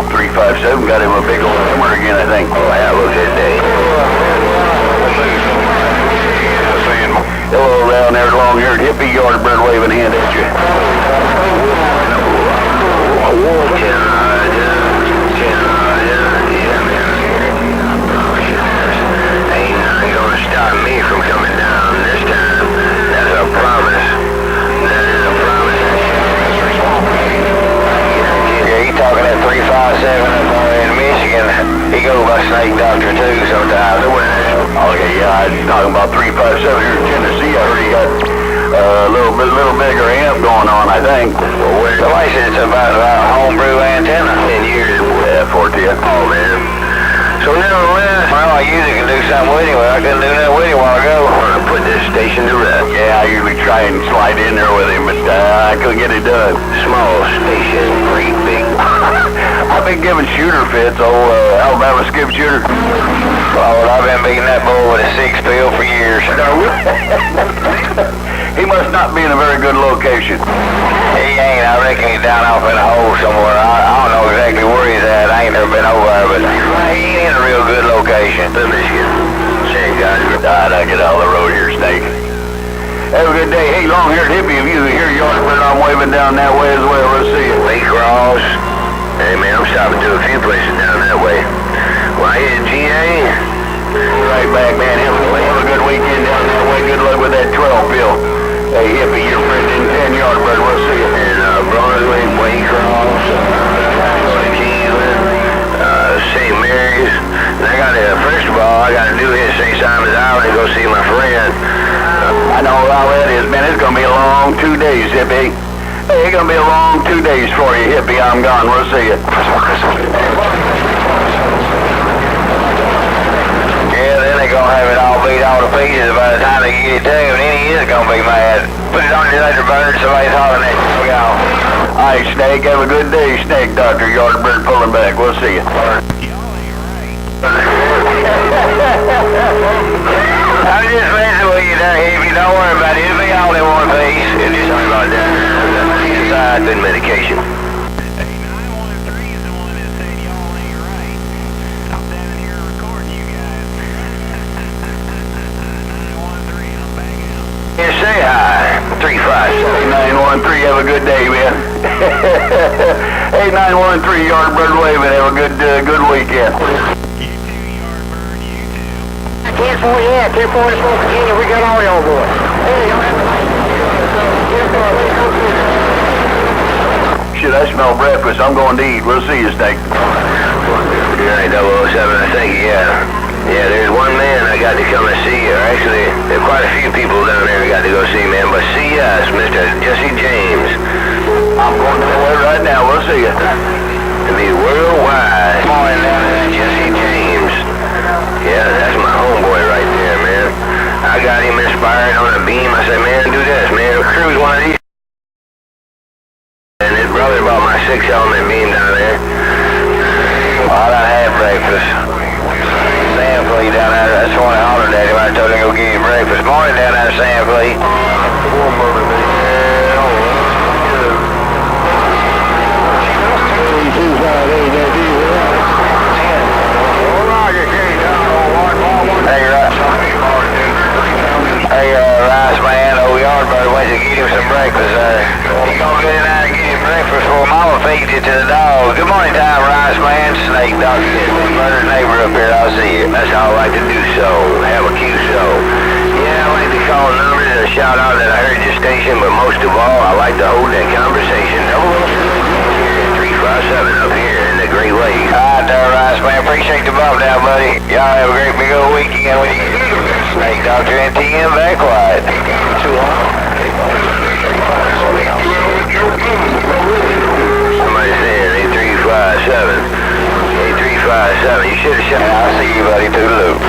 old 357 got him a big old hammer again, I think. Oh, yeah, look at that day. Hello around there, long-haired hippie yardbird waving hand at you. Ain't nothing gonna stop me from coming down this time. That's a promise. That is a promise. Yeah, he talking that 357 up in Michigan. He goes by Snake Doctor too sometimes. Okay, yeah, I'm talking about 357 here in Tennessee. I heard he got a little bigger amp going on, I think. Well, somebody said it's about a homebrew antenna. 10 years. Yeah, 410. Oh, man. So nevertheless, well, I usually can do something with him, but I couldn't do that with him a while ago. I'm gonna put this station to rest. Yeah, I usually try and slide in there with him, but I couldn't get it done. Small station, great big. I've been giving shooter fits, Alabama skip shooter. Well, I've been beating that bull with a 6-pill for years. He must not be in a very good location. He ain't. I reckon he's down off in a hole somewhere. I don't know exactly where he's at. I ain't never been over there, but he ain't in a real good location. The Michigan. Say, guys. I get out of the road here, Snake. Have a good day. Hey, long-haired hippie, if you hear yardbird, I'm waving down that way as well. Let's see you. Lee Cross. Hey, man, I'm stopping to a few places down that way. Well, I hit GA. Right back, man. Have a good weekend down that way. Good luck with that 12 pill. Hey, hippie, your friend in 10 yardbird. We'll see you. And Brunswick, Waycross, Cleveland, St. Mary's. And I got to, first of all, I got to do hit St. Simon's Island and go see my friend. I know how that is, man. It's going to be a long 2 days, hippie. Hey, it's going to be a long 2 days for you, hippie. I'm gone. We'll see you. Yeah, then they're going to have it all beat all to pieces by the time they get it to him, and then he is going to be mad. Put it on your later bird, somebody's hollering at you. Go. All right, Snake. Have a good day, Snake Doctor. Yardbird pulling back. We'll see you. I'm just messing with you there, Hippie. Don't worry about it. It'll be all in one piece. It'll just be about that. Inside the medication. Say hi, 357. 913, have a good day, man. Hey, 913, Yardbird waving. Have a good weekend. You too, Yardbird, you too. 1040, yeah, 244 Virginia, we got all y'all boys. Hey, Shit, I smell breakfast. I'm going to eat. We'll see you, Snake. You're right, 007, I think, yeah. Yeah, there's one man I got to come and see, or actually, there are quite a few people down there I got to go see, man, but see us, Mr. Jesse James. I'm going to away right now. We'll see you. To be worldwide. Morning down there, Jesse James. Yeah, that's my homeboy right there, man. I got him inspired on a beam. I said, man, do this, man. Cruise one of these. And his brother bought my 6-element beam down there. Well, I done had breakfast. Sam Fleet down there. That's why I hollered at him. I told him to go get him breakfast. Morning down there, Sam Fleet. Hey, Rice Man, old Yardbird went to get him some breakfast. He gonna get in there and get him breakfast before Mama feeds it to the dog. Good morning time, Rice Man. Snake Doctor, murdered neighbor up here. I'll see you. That's how I like to do so. Have a cute show. Yeah, I like to call numbers and shout out that I heard your station, but most of all, I like to hold that conversation. 357 up here in the Great Lakes. All right, there, Rice Man. Appreciate the bump down, buddy. Y'all have a great big old weekend when you get Snake Doctor NTM back quiet. Too long. Somebody saying 8357. 8357. You should have shot. I'll see you, buddy. Toodaloo.